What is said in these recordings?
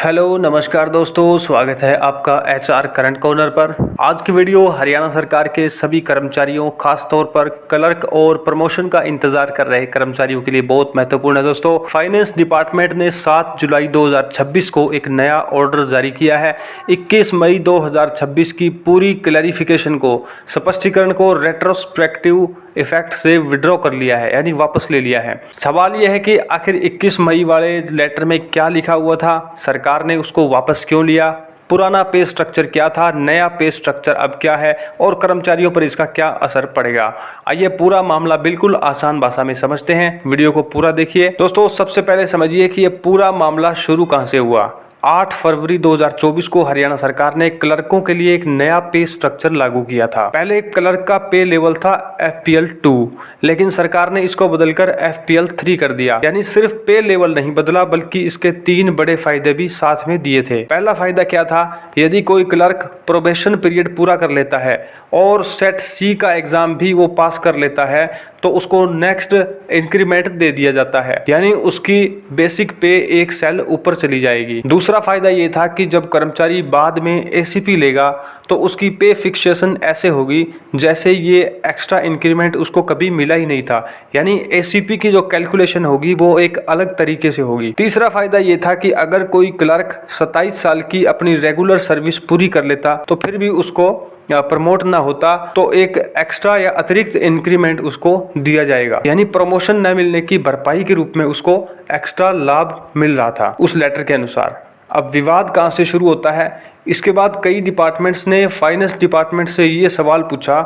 Hello नमस्कार दोस्तों, स्वागत है आपका एचआर करंट कॉर्नर पर। आज की वीडियो हरियाणा सरकार के सभी कर्मचारियों, खास तौर पर क्लर्क और प्रमोशन का इंतजार कर रहे कर्मचारियों के लिए बहुत महत्वपूर्ण है। दोस्तों, फाइनेंस डिपार्टमेंट ने 7 जुलाई 2026 को एक नया ऑर्डर जारी किया है। 21 मई 2026 की पूरी क्लैरिफिकेशन को, स्पष्टीकरण को रेट्रोस्पेक्टिव इफेक्ट से विड्रॉ कर लिया है, यानी वापस ले लिया है। सवाल यह है कि आखिर 21 मई वाले लेटर में क्या लिखा हुआ था, सरकार ने उसको वापस क्यों लिया, पुराना पे स्ट्रक्चर क्या था, नया पे स्ट्रक्चर अब क्या है और कर्मचारियों पर इसका क्या असर पड़ेगा। आइए पूरा मामला बिल्कुल आसान भाषा में समझते हैं। वीडियो को पूरा देखिए। दोस्तों, सबसे पहले समझिए कि ये पूरा मामला शुरू कहां से हुआ। 8 फरवरी 2024 को हरियाणा सरकार ने क्लर्कों के लिए एक नया पे स्ट्रक्चर लागू किया था। पहले क्लर्क का पे लेवल था FPL 2, लेकिन सरकार ने इसको बदलकर FPL 3 कर दिया। यानी सिर्फ पे लेवल नहीं बदला, बल्कि इसके 3 बड़े फायदे भी साथ में दिए थे। पहला फायदा क्या था, यदि कोई क्लर्क प्रोबेशन पीरियड पूरा कर लेता है और सेट C का एग्जाम भी वो पास कर लेता है तो उसको नेक्स्ट इंक्रीमेंट दे दिया जाता है, यानी उसकी बेसिक पे एक सेल ऊपर चली जाएगी। दूसरा फायदा ये था कि जब कर्मचारी बाद में ACP लेगा तो उसकी पे फिक्सेशन ऐसे होगी जैसे ये एक्स्ट्रा इंक्रीमेंट उसको कभी मिला ही नहीं था, यानी ACP की जो कैलकुलेशन होगी वो एक अलग तरीके से होगी। तीसरा फायदा ये था कि अगर कोई क्लर्क 27 साल की अपनी रेगुलर सर्विस पूरी कर लेता तो फिर भी उसको प्रमोट ना होता तो एक एक्स्ट्रा या अतिरिक्त इंक्रीमेंट उसको दिया जाएगा, यानी प्रमोशन न मिलने की भरपाई के रूप में उसको एक्स्ट्रा लाभ मिल रहा था उस लेटर के अनुसार। अब विवाद कहां से शुरू होता है, इसके बाद कई डिपार्टमेंट्स ने फाइनेंस डिपार्टमेंट से ये सवाल पूछा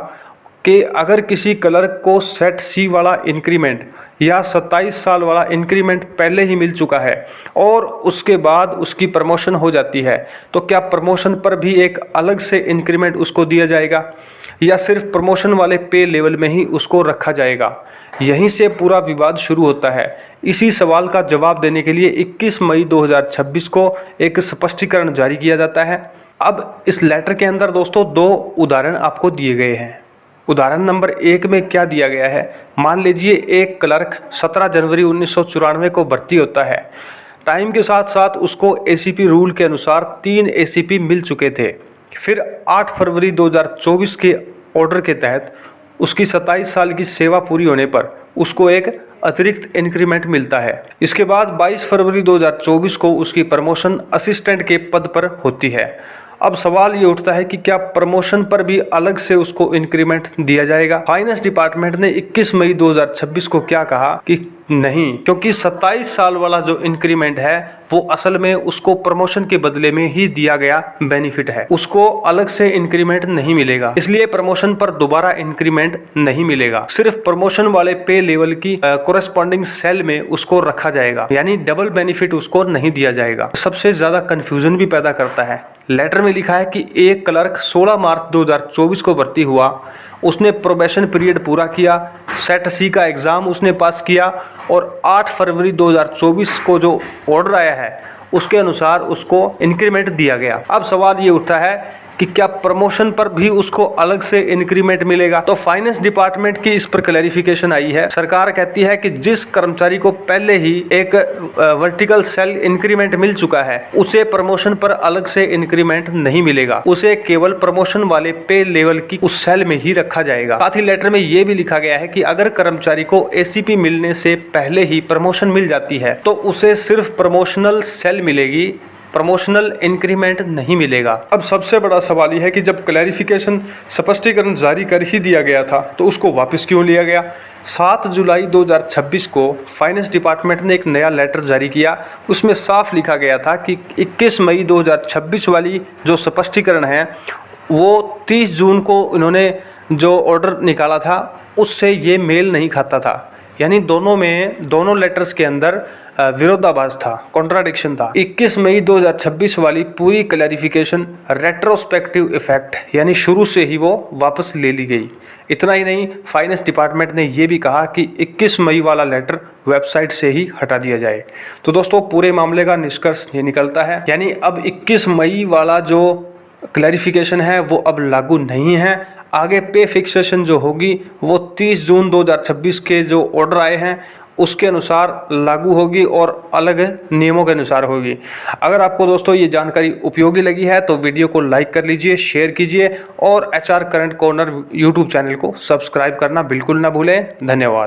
कि अगर किसी क्लर्क को सेट C वाला इंक्रीमेंट या 27 साल वाला इंक्रीमेंट पहले ही मिल चुका है और उसके बाद उसकी प्रमोशन हो जाती है तो क्या प्रमोशन पर भी एक अलग से इंक्रीमेंट उसको दिया जाएगा या सिर्फ प्रमोशन वाले पे लेवल में ही उसको रखा जाएगा। यहीं से पूरा विवाद शुरू होता है। इसी सवाल का जवाब देने के लिए 21 मई 2026 को एक स्पष्टीकरण जारी किया जाता है। अब इस लेटर के अंदर दोस्तों 2 उदाहरण आपको दिए गए हैं। उदाहरण नंबर 1 में क्या दिया गया है, मान लीजिए एक क्लर्क 17 जनवरी 1994 को भर्ती होता है। टाइम के साथ साथ उसको ACP रूल के अनुसार 3 ACP मिल चुके थे। फिर 8 फरवरी 2024 के ऑर्डर के तहत उसकी 27 साल की सेवा पूरी होने पर उसको एक अतिरिक्त इंक्रीमेंट मिलता है। इसके बाद 22 फरवरी 2024 को उसकी प्रमोशन असिस्टेंट के पद पर होती है। अब सवाल ये उठता है कि क्या प्रमोशन पर भी अलग से उसको इंक्रीमेंट दिया जाएगा। फाइनेंस डिपार्टमेंट ने 21 मई 2026 को क्या कहा कि नहीं, क्योंकि 27 साल वाला जो इंक्रीमेंट है वो असल में उसको प्रमोशन के बदले में ही दिया गया बेनिफिट है, उसको अलग से इंक्रीमेंट नहीं मिलेगा, इसलिए प्रमोशन पर दोबारा इंक्रीमेंट नहीं मिलेगा। सिर्फ प्रमोशन वाले पे लेवल की कोरेस्पॉन्डिंग सेल में उसको रखा जाएगा, यानी डबल बेनिफिट उसको नहीं दिया जाएगा। सबसे ज्यादा कंफ्यूजन भी पैदा करता है। लेटर में लिखा है कि एक क्लर्क 16 मार्च 2024 को भर्ती हुआ, उसने प्रोबेशन पीरियड पूरा किया, सेट C का एग्जाम उसने पास किया और 8 फरवरी 2024 को जो ऑर्डर आया है उसके अनुसार उसको इंक्रीमेंट दिया गया। अब सवाल ये उठता है कि क्या प्रमोशन पर भी उसको अलग से इंक्रीमेंट मिलेगा। तो फाइनेंस डिपार्टमेंट की इस पर क्लैरिफिकेशन आई है। सरकार कहती है कि जिस कर्मचारी को पहले ही एक वर्टिकल सेल इंक्रीमेंट मिल चुका है उसे प्रमोशन पर अलग से इंक्रीमेंट नहीं मिलेगा, उसे केवल प्रमोशन वाले पे लेवल की उस सेल में ही रखा जाएगा। साथ ही लेटर में यह भी लिखा गया है कि अगर कर्मचारी को ACP मिलने से पहले ही प्रमोशन मिल जाती है तो उसे सिर्फ प्रमोशनल सेल मिलेगी, प्रमोशनल इंक्रीमेंट नहीं मिलेगा। अब सबसे बड़ा सवाल यह है कि जब क्लैरिफिकेशन स्पष्टीकरण जारी कर ही दिया गया था तो उसको वापस क्यों लिया गया। 7 जुलाई 2026 को फाइनेंस डिपार्टमेंट ने एक नया लेटर जारी किया। उसमें साफ लिखा गया था कि 21 मई 2026 वाली जो स्पष्टीकरण है वो 30 जून को इन्होंने जो ऑर्डर निकाला था उससे ये मेल नहीं खाता था, यानी दोनों लेटर्स के अंदर विरोधाभास था, कॉन्ट्राडिक्शन था। 21 मई 2026 वाली पूरी क्लैरिफिकेशन रेट्रोस्पेक्टिव इफेक्ट, यानी शुरू से ही वो वापस ले ली गई। इतना ही नहीं, फाइनेंस डिपार्टमेंट ने यह भी कहा कि 21 मई वाला लेटर वेबसाइट से ही हटा दिया जाए। तो दोस्तों, पूरे मामले का निष्कर्ष ये निकलता है, यानी अब 21 मई वाला जो क्लैरिफिकेशन है वो अब लागू नहीं है। आगे पे फिक्सेशन जो होगी वो 30 जून 2026 के जो ऑर्डर आए हैं उसके अनुसार लागू होगी और अलग नियमों के अनुसार होगी। अगर आपको दोस्तों ये जानकारी उपयोगी लगी है तो वीडियो को लाइक कर लीजिए, शेयर कीजिए और HR current corner YouTube channel को सब्सक्राइब करना बिल्कुल ना भूलें। धन्यवाद।